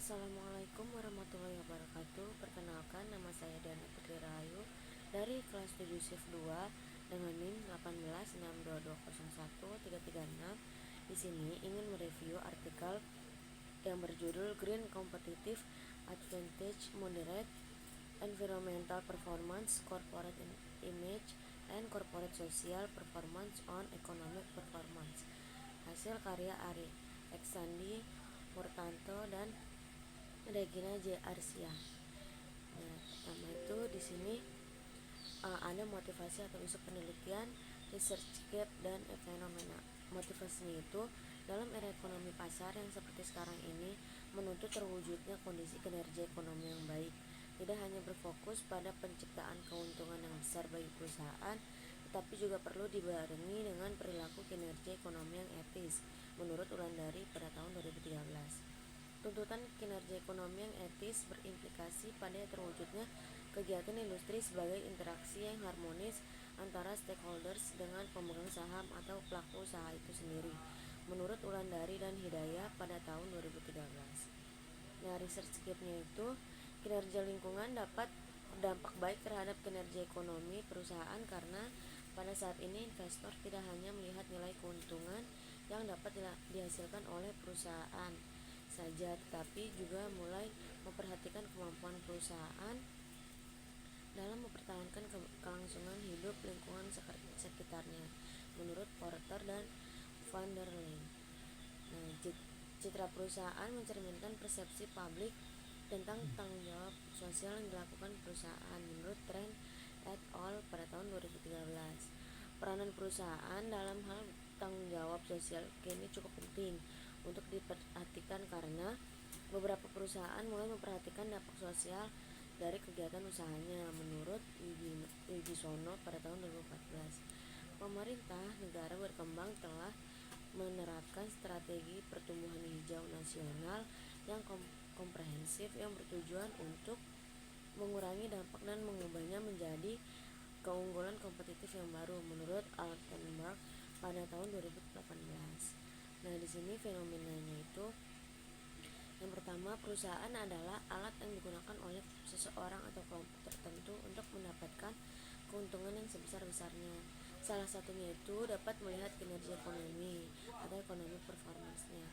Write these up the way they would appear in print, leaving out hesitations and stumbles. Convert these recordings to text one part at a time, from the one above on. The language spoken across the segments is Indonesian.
Assalamualaikum warahmatullahi wabarakatuh. Perkenalkan, nama saya Dana Putri Rahayu dari kelas 7 Shift 2 dengan NIM 1862201336. Di sini ingin mereview artikel yang berjudul Green Competitive Advantage Moderate Environmental Performance, Corporate Image, and Corporate Social Performance on Economic Performance. Hasil karya Ari Eksandi Murtanto dan Regina J. Arsia. Nah, pertama itu di sini ada motivasi atau isu penelitian, research gap, dan fenomena. Motivasinya itu dalam era ekonomi pasar yang seperti sekarang ini menuntut terwujudnya kondisi kinerja ekonomi yang baik. Tidak hanya berfokus pada penciptaan keuntungan yang besar bagi perusahaan, tetapi juga perlu dibarengi dengan perilaku kinerja ekonomi yang etis, menurut Wulandari pada tahun 2013. Tuntutan kinerja ekonomi yang etis berimplikasi pada terwujudnya kegiatan industri sebagai interaksi yang harmonis antara stakeholders dengan pemegang saham atau pelaku usaha itu sendiri, menurut Wulandari dan Hidayah pada tahun 2013. Nah, research gap-nya itu kinerja lingkungan dapat berdampak baik terhadap kinerja ekonomi perusahaan karena pada saat ini investor tidak hanya melihat nilai keuntungan yang dapat dihasilkan oleh perusahaan saja, tetapi juga mulai memperhatikan kemampuan perusahaan dalam mempertahankan kelangsungan hidup lingkungan sekitarnya, menurut Porter dan Van der Leyen. Nah, citra perusahaan mencerminkan persepsi publik tentang tanggung jawab sosial yang dilakukan perusahaan, menurut Trent et al. Pada tahun 2013. Peranan perusahaan dalam hal tanggung jawab sosial kini cukup penting untuk diperhatikan karena beberapa perusahaan mulai memperhatikan dampak sosial dari kegiatan usahanya, menurut Wibisono pada tahun 2014. Pemerintah negara berkembang telah menerapkan strategi pertumbuhan hijau nasional yang komprehensif yang bertujuan untuk mengurangi dampak dan mengubahnya menjadi keunggulan kompetitif yang baru, menurut Altenburg pada tahun 2018. Nah, di sini fenomenanya itu yang pertama, perusahaan adalah alat yang digunakan oleh seseorang atau kelompok tertentu untuk mendapatkan keuntungan yang sebesar-besarnya. Salah satunya itu dapat melihat kinerja ekonomi atau economic performance-nya.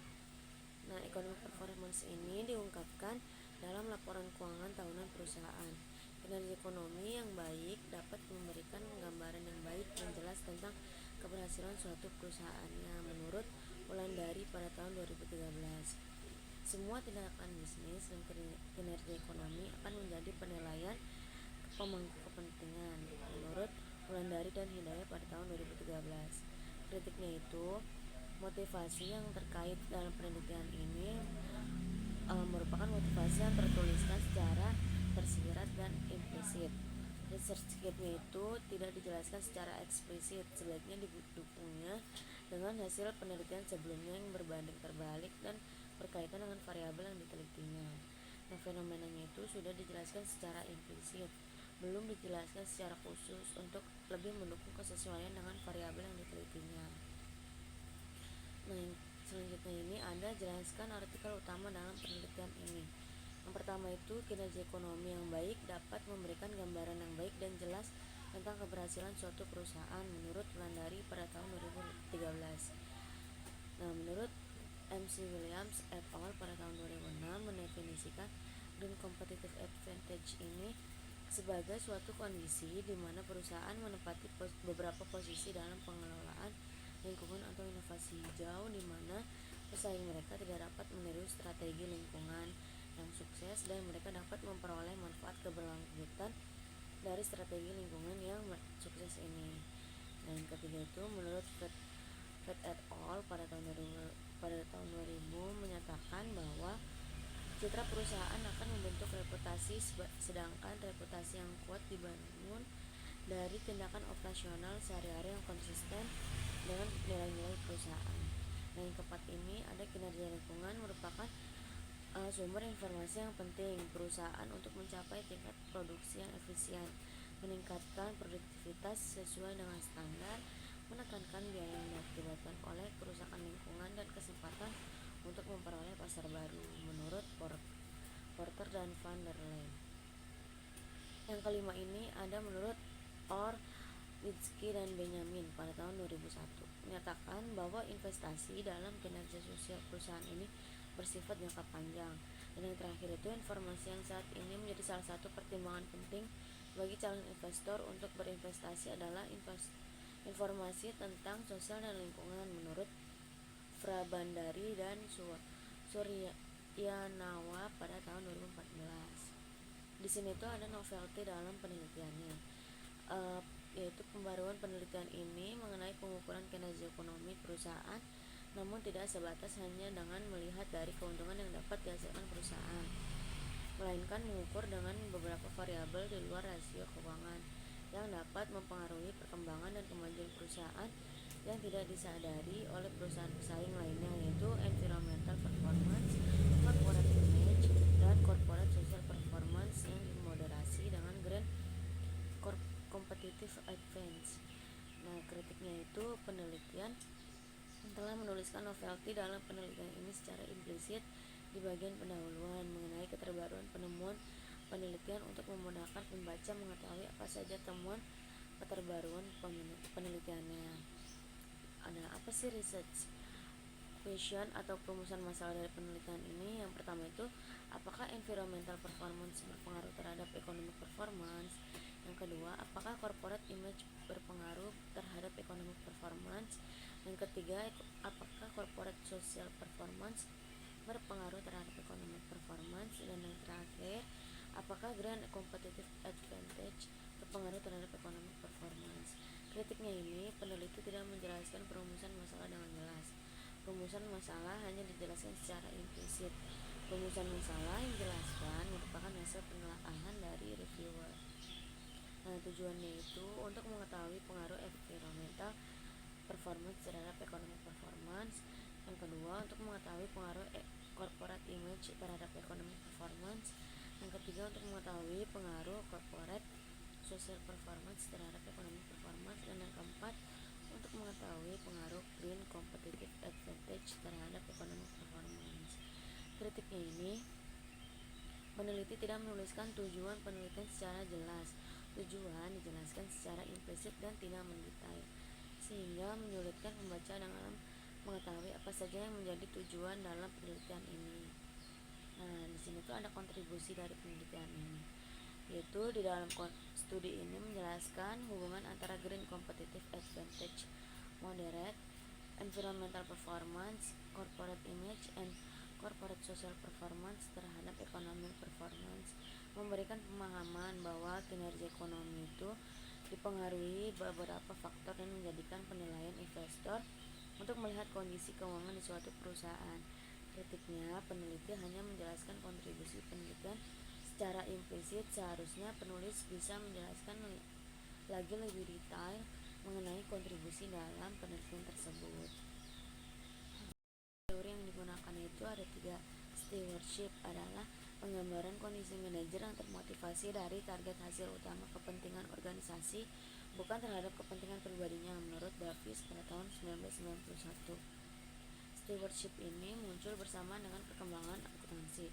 Nah, economic performance ini diungkapkan dalam laporan keuangan tahunan perusahaan. Kinerja ekonomi yang baik dapat memberikan gambaran yang baik dan jelas tentang keberhasilan suatu perusahaannya, menurut Wulandari pada tahun 2013. Semua tindakan bisnis dan kinerja ekonomi akan menjadi penilaian pemangku kepentingan, menurut Wulandari dan Hidayah pada tahun 2013. Kritiknya itu, motivasi yang terkait dalam penelitian ini merupakan motivasi yang tertuliskan secara tersirat dan implisit. Research gap-nya itu tidak dijelaskan secara eksplisit, sebaiknya didukungnya dengan hasil penelitian sebelumnya yang berbanding terbalik dan berkaitan dengan variabel yang ditelitinya. Nah, fenomenanya itu sudah dijelaskan secara implisit, belum dijelaskan secara khusus untuk lebih mendukung kesesuaian dengan variabel yang ditelitinya. Nah, yang selanjutnya ini Anda jelaskan artikel utama dalam penelitian ini. Yang pertama itu, kinerja ekonomi yang baik dapat memberikan gambaran yang baik dan jelas tentang keberhasilan suatu perusahaan, menurut Wulandari pada tahun 2013. Nah, menurut MC Williams et al. Pada tahun 2006 mendefinisikan Green Competitive Advantage ini sebagai suatu kondisi di mana perusahaan menempati beberapa posisi dalam pengelolaan lingkungan atau inovasi hijau, di mana pesaing mereka tidak dapat meniru strategi lingkungan yang sukses dan mereka dapat memperoleh manfaat keberlanjutan dari strategi lingkungan yang sukses ini. Dan yang ketiga itu, menurut Fed et al. Pada tahun 2000 menyatakan bahwa citra perusahaan akan membentuk reputasi, sedangkan reputasi yang kuat dibangun dari tindakan operasional sehari-hari yang konsisten dengan nilai-nilai perusahaan. Nah, yang keempat ini ada kinerja lingkungan merupakan sumber informasi yang penting perusahaan untuk mencapai tingkat produksi yang efisien, meningkatkan produktivitas sesuai dengan standar, menekankan biaya yang diakibatkan oleh kerusakan lingkungan dan kesempatan untuk memperoleh pasar baru, menurut Porter dan Van der Leyen. Yang kelima ini ada menurut Orlinsky dan Benjamin pada tahun 2001 menyatakan bahwa investasi dalam kinerja sosial perusahaan ini bersifat jangka panjang. Dan yang terakhir itu informasi yang saat ini menjadi salah satu pertimbangan penting bagi calon investor untuk berinvestasi adalah informasi tentang sosial dan lingkungan menurut Prabandari dan Suryanawa pada tahun 2014. Di sini tuh ada novelty dalam penelitiannya, yaitu pembaruan penelitian ini mengenai pengukuran kinerja ekonomi perusahaan, namun tidak sebatas hanya dengan melihat dari keuntungan yang dapat dihasilkan perusahaan, melainkan mengukur dengan beberapa variabel di luar rasio keuangan yang dapat mempengaruhi perkembangan dan kemajuan perusahaan yang tidak disadari oleh perusahaan pesaing lainnya, yaitu environmental performance, corporate image, dan corporate social performance yang dimoderasi dengan green competitive advantage. Nah, kritiknya itu penelitian telah menuliskan novelty dalam penelitian ini secara implisit di bagian pendahuluan mengenai keterbaruan penemuan penelitian untuk memudahkan pembaca mengetahui apa saja temuan keterbaruan penelitiannya. Ada apa sih research question atau perumusan masalah dari penelitian ini? Yang pertama itu, apakah environmental performance berpengaruh terhadap economic performance? Yang kedua, apakah corporate image berpengaruh terhadap economic performance? Yang ketiga, apakah corporate social performance berpengaruh terhadap economic performance? Dan yang terakhir, apakah grand competitive advantage berpengaruh terhadap economic performance? Kritiknya ini, peneliti tidak menjelaskan perumusan masalah dengan jelas. Perumusan masalah hanya dijelaskan secara implisit. Perumusan masalah yang dijelaskan merupakan hasil penelaahan dari reviewer. Nah, tujuannya itu untuk mengetahui pengaruh environmental performance terhadap economic performance. Yang kedua, untuk mengetahui pengaruh corporate image terhadap economic performance. Yang ketiga, untuk mengetahui pengaruh corporate social performance terhadap economic performance. Dan yang keempat, untuk mengetahui pengaruh green competitive advantage terhadap economic performance. Kritiknya ini, peneliti tidak menuliskan tujuan penelitian secara jelas. Tujuan dijelaskan secara implisit dan tidak mendetail, sehingga menyulitkan pembaca dalam mengetahui apa saja yang menjadi tujuan dalam penelitian ini. Nah, di sini tuh ada kontribusi dari penelitian ini, yaitu di dalam studi ini menjelaskan hubungan antara green competitive advantage, moderate environmental performance, corporate image, and corporate social performance terhadap economic performance, memberikan pemahaman bahwa kinerja ekonomi itu dipengaruhi beberapa faktor yang menjadikan penilaian investor untuk melihat kondisi keuangan di suatu perusahaan. Kritiknya, peneliti hanya menjelaskan kontribusi penelitian secara implisit. Seharusnya penulis bisa menjelaskan lagi lebih detail mengenai kontribusi dalam penelitian tersebut. Teori yang digunakan itu ada 3. Stewardship adalah penggambaran kondisi manajer yang termotivasi dari target hasil utama kepentingan organisasi, bukan terhadap kepentingan pribadinya, menurut Davis pada tahun 1991. Stewardship ini muncul bersama dengan perkembangan akuntansi.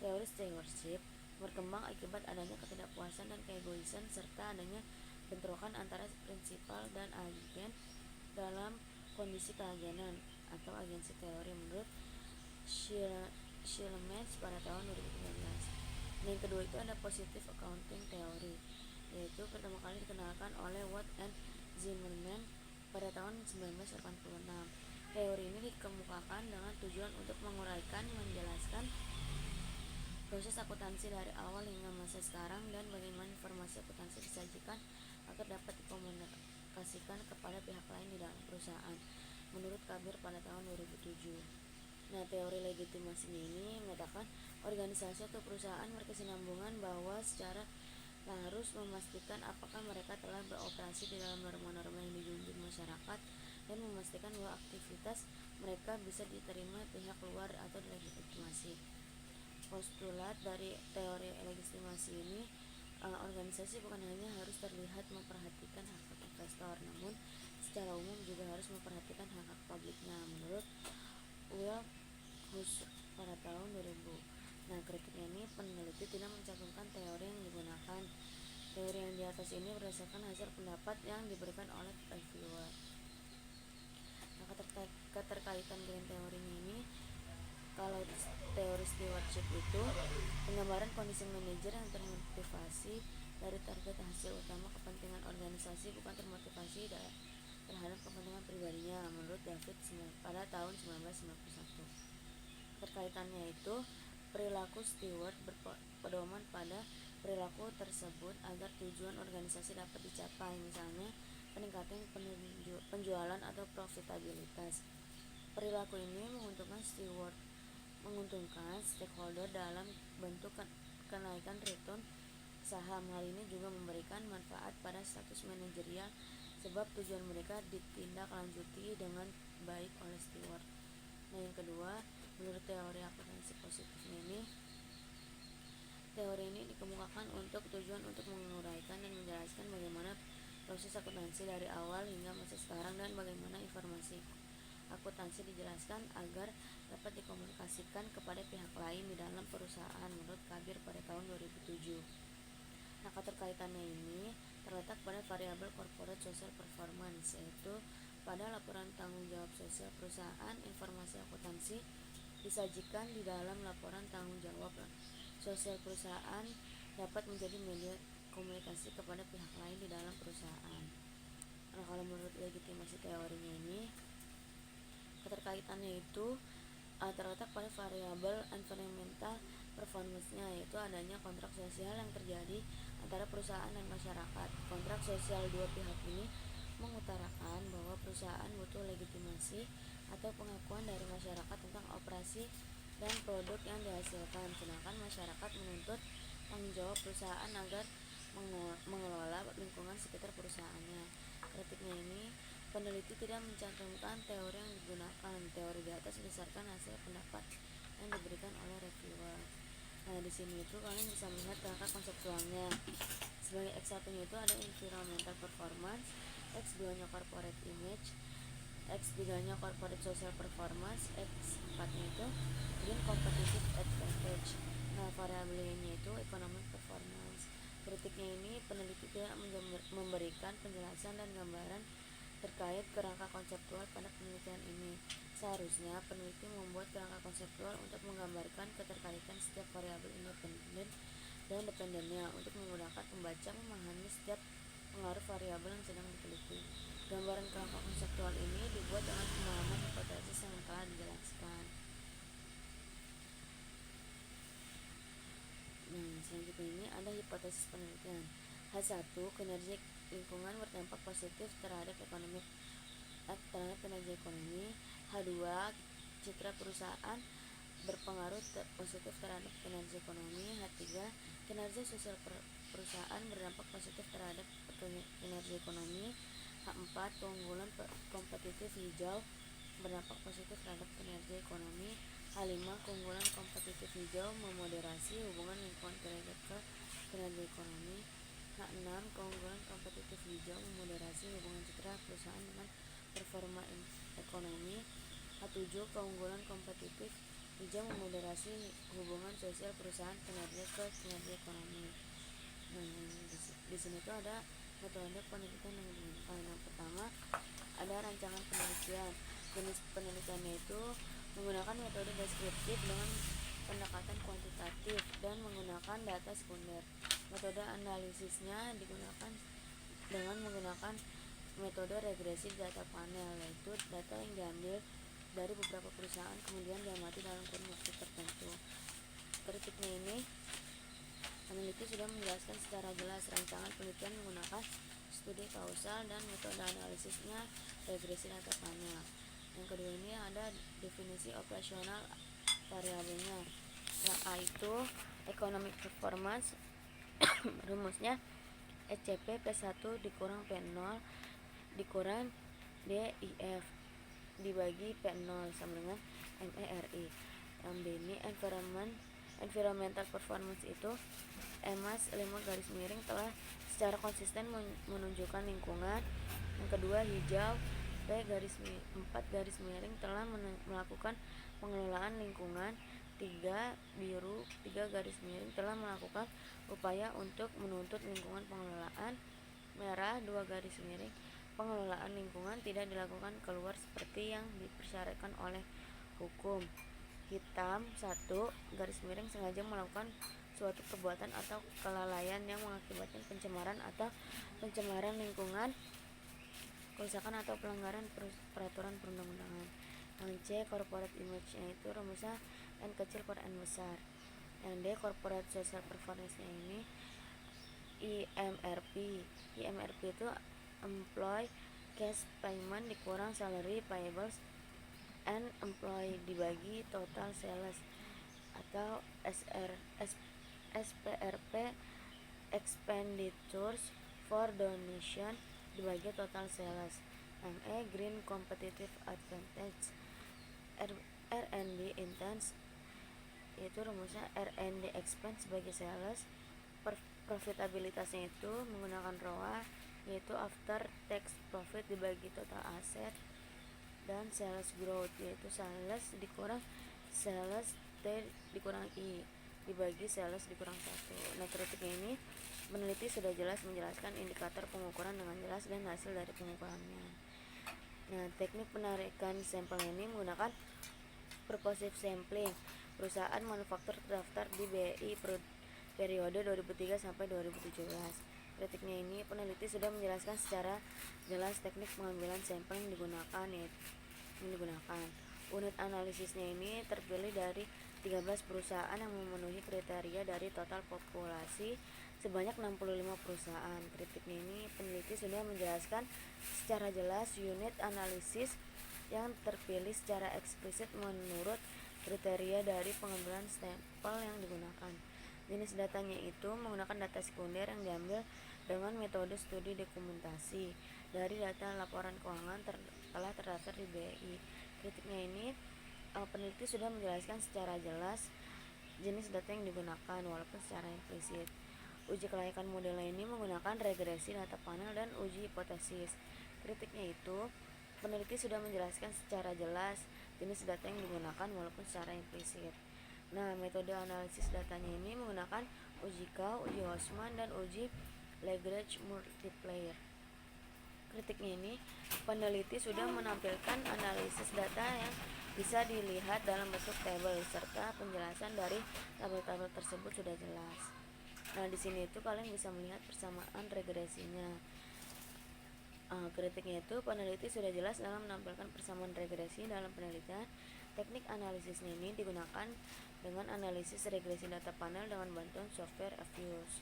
Teori stewardship berkembang akibat adanya ketidakpuasan dan keegoisan serta adanya bentrokan antara prinsipal dan agen dalam kondisi keagenan atau agensi teori, menurut Schillemetz pada tahun 2013. Dan yang kedua itu ada positive accounting theory, yaitu pertama kali dikenalkan oleh Watt and Zimmerman pada tahun 1986. Teori ini dikemukakan dengan tujuan untuk menguraikan, menjelaskan proses akuntansi dari awal hingga masa sekarang dan bagaimana informasi akuntansi disajikan agar dapat dikomunikasikan kepada pihak lain di dalam perusahaan, menurut Kabir pada tahun 2007. Nah, teori legitimasi ini menyatakan organisasi atau perusahaan berkesinambungan bahwa secara harus memastikan apakah mereka telah beroperasi di dalam norma-norma yang dijunjung masyarakat dan memastikan bahwa aktivitas mereka bisa diterima pihak luar atau dilegitimasi. Postulat dari teori legitimasi ini, organisasi bukan hanya harus terlihat memperhatikan hak investor, namun secara umum juga harus memperhatikan hak publiknya, menurut Will Hus pada tahun 2000. Nah, kritiknya ini atas ini berdasarkan hasil pendapat yang diberikan oleh reviewer. Nah, keterkaitan dengan teorinya ini, kalau teori stewardship itu penggambaran kondisi manajer yang termotivasi dari target hasil utama kepentingan organisasi, bukan termotivasi terhadap kepentingan pribadinya, menurut David pada tahun 1991. Terkaitannya itu, perilaku steward berpedoman pada perilaku tersebut agar tujuan organisasi dapat dicapai, misalnya peningkatan penjualan atau profitabilitas. Perilaku ini menguntungkan stakeholder dalam bentuk kenaikan return saham. Hal ini juga memberikan manfaat pada status manajerial sebab tujuan mereka ditindaklanjuti dengan baik oleh steward. Nah, yang kedua, menurut teori akuntansi positifnya ini, teori ini dikemukakan untuk tujuan untuk menguraikan dan menjelaskan bagaimana proses akuntansi dari awal hingga masa sekarang dan bagaimana informasi akuntansi dijelaskan agar dapat dikomunikasikan kepada pihak lain di dalam perusahaan, menurut Kabir pada tahun 2007. Nah, keterkaitannya ini terletak pada variabel corporate social performance, yaitu pada laporan tanggung jawab sosial perusahaan, informasi akuntansi disajikan di dalam laporan tanggung jawab sosial perusahaan dapat menjadi media komunikasi kepada pihak lain di dalam perusahaan. Nah, kalau menurut legitimasi teorinya ini, keterkaitannya itu terletak pada variabel environmental performance-nya, yaitu adanya kontrak sosial yang terjadi antara perusahaan dan masyarakat. Kontrak sosial dua pihak ini mengutarakan bahwa perusahaan butuh legitimasi atau pengakuan dari masyarakat tentang operasi dan produk yang dihasilkan, sedangkan masyarakat menuntut tanggung jawab perusahaan agar mengelola lingkungan sekitar perusahaannya. Kritiknya ini, peneliti tidak mencantumkan teori yang digunakan. Teori di atas berdasarkan hasil pendapat yang diberikan oleh reviewer. Nah, di sini itu kalian bisa melihat kerangka konseptualnya. Sebagai X1-nya itu ada environmental performance, X2-nya corporate image, X3-nya corporate social performance, X4-nya itu green competitive advantage. Nah, variabelnya itu economic performance. Kritiknya ini, peneliti tidak memberikan penjelasan dan gambaran terkait kerangka konseptual pada penelitian ini. Seharusnya peneliti membuat kerangka konseptual untuk menggambarkan keterkaitan setiap variabel independen dan dependennya untuk memudahkan pembaca memahami setiap pengaruh variabel yang sedang diteliti. Gambaran kerangka konseptual ini dibuat dengan pemahaman hipotesis yang telah dijelaskan. Nah, selanjutnya ini ada hipotesis penelitian. H1, kinerja lingkungan berdampak positif terhadap kinerja ekonomi. H2, citra perusahaan berpengaruh positif terhadap kinerja ekonomi. H3, kinerja sosial perusahaan berdampak positif terhadap kinerja ekonomi. H4, keunggulan kompetitif hijau berdampak positif terhadap kinerja ekonomi. H5, keunggulan kompetitif hijau memoderasi hubungan lingkungan kinerja ekonomi. H6, keunggulan kompetitif hijau memoderasi hubungan citra perusahaan dengan performa ekonomi. H7, keunggulan kompetitif hijau memoderasi hubungan sosial perusahaan kinerja ekonomi. Nah, di sini tuh ada metode penelitian yang digunakan. Yang pertama, ada rancangan penelitian. Jenis penelitiannya itu menggunakan metode deskriptif dengan pendekatan kuantitatif dan menggunakan data sekunder. Metode analisisnya digunakan dengan menggunakan metode regresi data panel, yaitu data yang diambil dari beberapa perusahaan kemudian diamati dalam kurun waktu tertentu. Kritiknya ini, peneliti sudah menjelaskan secara jelas rancangan penelitian menggunakan studi kausal dan metode analisisnya regresi data panel. Yang kedua ini ada definisi operasional variabelnya. Yang A itu economic performance. Rumusnya ECP P1 dikurang P0 dikurang DIF dibagi P0 sama dengan MERI. Yang B ini environmental performance itu EMAS 5 garis miring telah secara konsisten menunjukkan lingkungan. Yang kedua hijau P 4 garis miring telah melakukan pengelolaan lingkungan. 3 biru 3 garis miring telah melakukan upaya untuk menuntut lingkungan pengelolaan. Merah 2 garis miring pengelolaan lingkungan tidak dilakukan keluar seperti yang dipersyaratkan oleh hukum. Hitam 1 garis miring sengaja melakukan suatu perbuatan atau kelalaian yang mengakibatkan pencemaran lingkungan, kerusakan atau pelanggaran peraturan perundang-undangan. Yang C corporate image-nya itu rumusnya N kecil per N besar. Yang D corporate social performance-nya ini IMRP. IMRP itu employee cash payment dikurang salary payables and employee dibagi total sales, atau SPRP expenditures for donation dibagi total sales. Yang E green competitive advantage. R&D intense itu rumusnya R&D expense sebagai sales. Profitabilitasnya itu menggunakan ROA, yaitu after tax profit dibagi total aset. Dan sales growth yaitu sales dikurang sales T dikurang I dibagi sales dikurang 1. Nah, kritiknya ini peneliti sudah jelas menjelaskan indikator pengukuran dengan jelas dan hasil dari pengukurannya. Nah, teknik penarikan sampel ini menggunakan purposive sampling. Perusahaan manufaktur terdaftar di BI periode 2003 sampai 2017. Kritiknya ini peneliti sudah menjelaskan secara jelas teknik pengambilan sampel yang digunakan. Unit analisisnya ini terpilih dari 13 perusahaan yang memenuhi kriteria dari total populasi sebanyak 65 perusahaan. Kritiknya ini peneliti sudah menjelaskan secara jelas unit analisis yang terpilih secara eksplisit menurut kriteria dari pengambilan sampel yang digunakan. Jenis datanya itu menggunakan data sekunder yang diambil dengan metode studi dokumentasi dari data laporan keuangan telah terdaftar di BI. Kritiknya ini peneliti sudah menjelaskan secara jelas jenis data yang digunakan walaupun secara implisit. Uji kelayakan model ini menggunakan regresi data panel dan uji hipotesis. Kritiknya itu peneliti sudah menjelaskan secara jelas jenis data yang digunakan walaupun secara implisit. Nah, metode analisis datanya ini menggunakan uji Cow, uji Hosman, dan uji Lagrange multiplier. Kritiknya ini peneliti sudah menampilkan analisis data yang bisa dilihat dalam bentuk tabel serta penjelasan dari tabel-tabel tersebut sudah jelas. Nah, di sini itu kalian bisa melihat persamaan regresinya. Kritiknya itu peneliti sudah jelas dalam menampilkan persamaan regresi dalam penelitian. Teknik analisisnya ini digunakan dengan analisis regresi data panel dengan bantuan software Avios.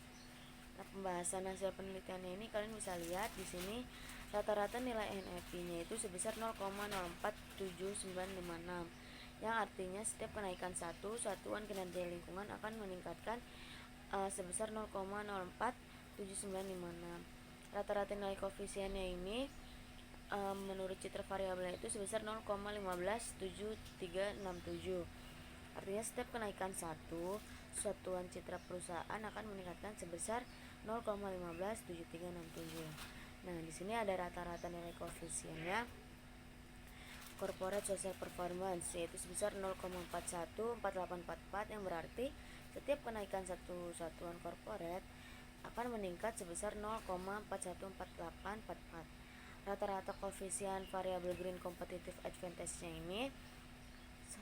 Nah, pembahasan hasil penelitiannya ini kalian bisa lihat di sini. Rata-rata nilai NFP-nya itu sebesar 0,047956, yang artinya setiap kenaikan satu satuan kinerja lingkungan akan meningkatkan sebesar 0,047956. Rata-rata nilai koefisiennya ini menurut citra variabelnya itu sebesar 0,157367. Artinya setiap kenaikan satu satuan citra perusahaan akan meningkatkan sebesar 0,157367. Nah, di sini ada rata-rata nilai koefisiennya. Corporate social performance yaitu sebesar 0,414844, yang berarti setiap kenaikan satu satuan corporate akan meningkat sebesar 0,414844. Rata-rata koefisien variabel green competitive advantage-nya ini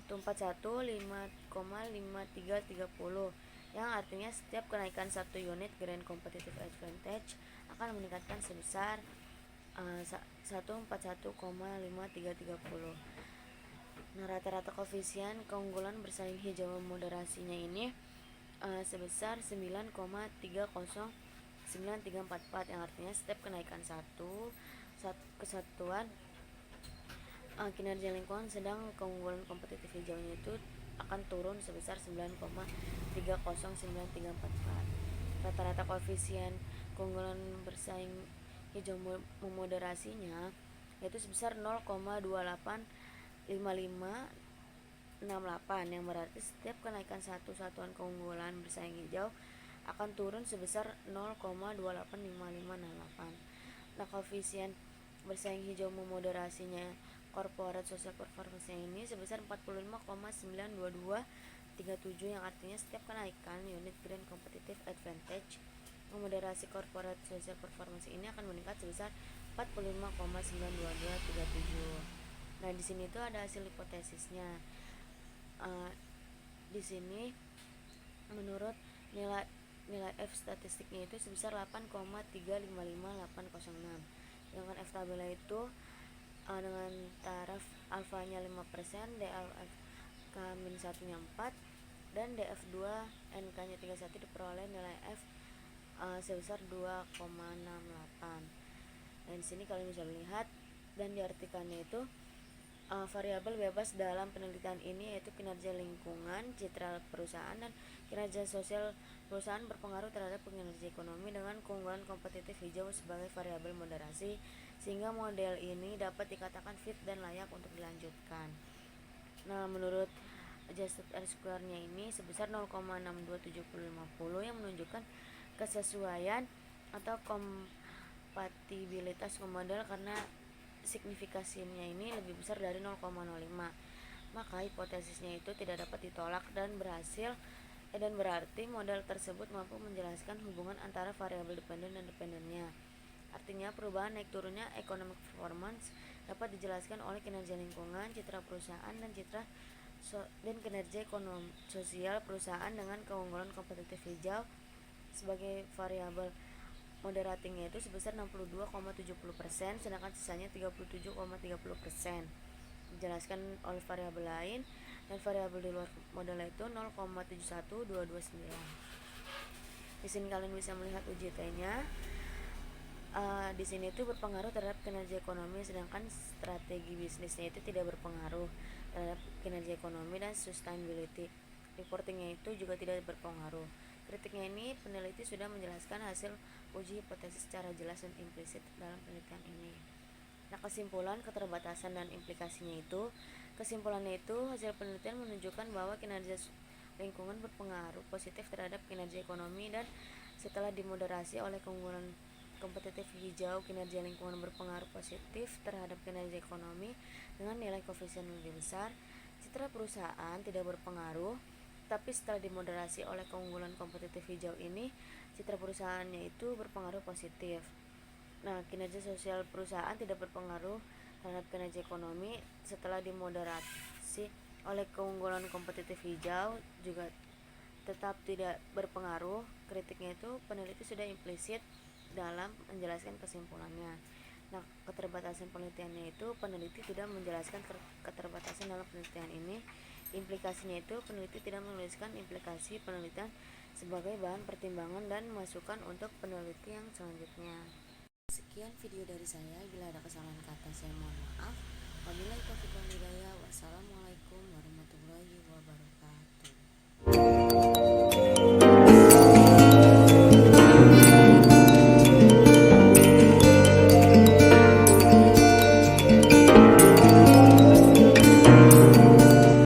141,5330, yang artinya setiap kenaikan satu unit green competitive advantage akan meningkatkan sebesar 141,5330. Nah, rata-rata koefisien keunggulan bersaing hijau moderasinya ini sebesar 9,309344, yang artinya setiap kenaikan satu kesatuan kinerja lingkungan, sedang keunggulan kompetitif hijaunya itu akan turun sebesar 9,309344. Rata-rata koefisien keunggulan bersaing hijau memoderasinya yaitu sebesar 0,285568, yang berarti setiap kenaikan satu satuan keunggulan bersaing hijau akan turun sebesar 0,285568. Nah, koefisien bersaing hijau memoderasinya corporate social performance ini sebesar 45,922, 37 yang artinya setiap kenaikan unit Green Competitive Advantage memoderasi corporate social performance ini akan meningkat sebesar 45,92237. Nah, di sini tuh ada hasil hipotesisnya. Di sini menurut nilai F statistiknya itu sebesar 8,355,806. Sedangkan F tabelnya itu dengan taraf alfanya 5%, DLF K-1 nya 4 dan DF2 NK-nya 31 diperoleh nilai F sebesar 2,68. Dan di sini kalian bisa lihat dan diartikannya itu variabel bebas dalam penelitian ini yaitu kinerja lingkungan, citra perusahaan, dan kinerja sosial perusahaan berpengaruh terhadap kinerja ekonomi dengan keunggulan kompetitif hijau sebagai variabel moderasi, sehingga model ini dapat dikatakan fit dan layak untuk dilanjutkan. Nah, menurut adjusted R-square-nya ini sebesar 0,627050 yang menunjukkan kesesuaian atau kompatibilitas model karena signifikasinya ini lebih besar dari 0,05. Maka hipotesisnya itu tidak dapat ditolak dan berarti model tersebut mampu menjelaskan hubungan antara variabel dependen dan dependennya. Artinya perubahan naik turunnya economic performance dapat dijelaskan oleh kinerja lingkungan, citra perusahaan, dan kinerja ekonomi sosial perusahaan dengan keunggulan kompetitif hijau sebagai variabel. Moderatingnya itu sebesar 62,70%, sedangkan sisanya 37,30%. Dijelaskan oleh variabel lain, dan variabel di luar model itu 0,71229. Di sini kalian bisa melihat UJT-nya. Di sini itu berpengaruh terhadap kinerja ekonomi, sedangkan strategi bisnisnya itu tidak berpengaruh terhadap kinerja ekonomi dan sustainability. Reportingnya itu juga tidak berpengaruh. Kritiknya ini, peneliti sudah menjelaskan hasil uji hipotesis secara jelas dan implisit dalam penelitian ini. Nah, kesimpulan, keterbatasan, dan implikasinya itu, kesimpulannya itu hasil penelitian menunjukkan bahwa kinerja lingkungan berpengaruh positif terhadap kinerja ekonomi, dan setelah dimoderasi oleh keunggulan kompetitif hijau, kinerja lingkungan berpengaruh positif terhadap kinerja ekonomi dengan nilai koefisien lebih besar. Citra perusahaan tidak berpengaruh, tapi setelah dimoderasi oleh keunggulan kompetitif hijau ini, citra perusahaannya itu berpengaruh positif. Nah, kinerja sosial perusahaan tidak berpengaruh terhadap kinerja ekonomi setelah dimoderasi oleh keunggulan kompetitif hijau, juga tetap tidak berpengaruh. Kritiknya itu, peneliti sudah implisit dalam menjelaskan kesimpulannya. Nah, keterbatasan penelitiannya itu, peneliti tidak menjelaskan keterbatasan dalam penelitian ini. Implikasinya itu, peneliti tidak menuliskan implikasi penelitian sebagai bahan pertimbangan dan masukan untuk peneliti yang selanjutnya. Sekian video dari saya. Bila ada kesalahan kata, saya mohon maaf. Wabillahi taufiq wal hidayah. Wassalamualaikum warahmatullahi wabarakatuh.